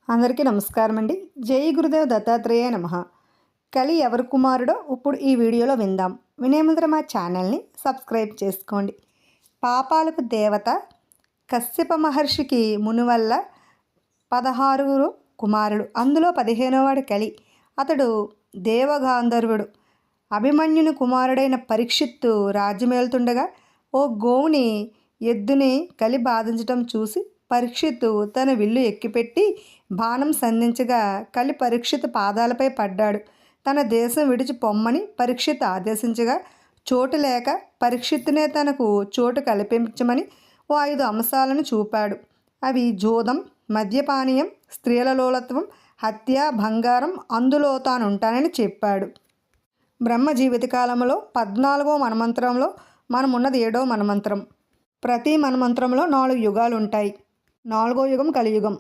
అందరికీ నమస్కారం అండి. జై గురుదేవ్ దత్తాత్రేయ నమః. కలి ఎవరి కుమారుడో ఇప్పుడు ఈ వీడియోలో విందాం. వినే ముందర మా ఛానల్ని సబ్స్క్రైబ్ చేసుకోండి. పాపాలకు దేవత కశ్యప మహర్షికి ముని వల్ల 16 కుమారుడు, అందులో 15వాడు కలి. అతడు దేవగాంధర్వుడు. అభిమన్యుని కుమారుడైన పరీక్షిత్తు రాజ్యమేలుతుండగా ఓ గోవుని ఎద్దుని కలి బాధించటం చూసి పరీక్షిత్తు తన విల్లు ఎక్కిపెట్టి బాణం సంధించగా కలి పరీక్షిత్ పాదాలపై పడ్డాడు. తన దేశం విడిచి పొమ్మని పరీక్షిత్ ఆదేశించగా చోటు లేక పరీక్షిత్తునే తనకు చోటు కల్పించమని ఓ 5 అంశాలను చూపాడు. అవి జూదం, మద్యపానీయం, స్త్రీల లోలత్వం, హత్య, బంగారం, అందులో తానుంటానని చెప్పాడు. బ్రహ్మ జీవితకాలంలో 14వ మన్వంతరంలో మనమున్నది 7వ మన్వంతరం. ప్రతి మన్వంతరంలో 4 యుగాలు ఉంటాయి. 4వ యుగం కలియుగం.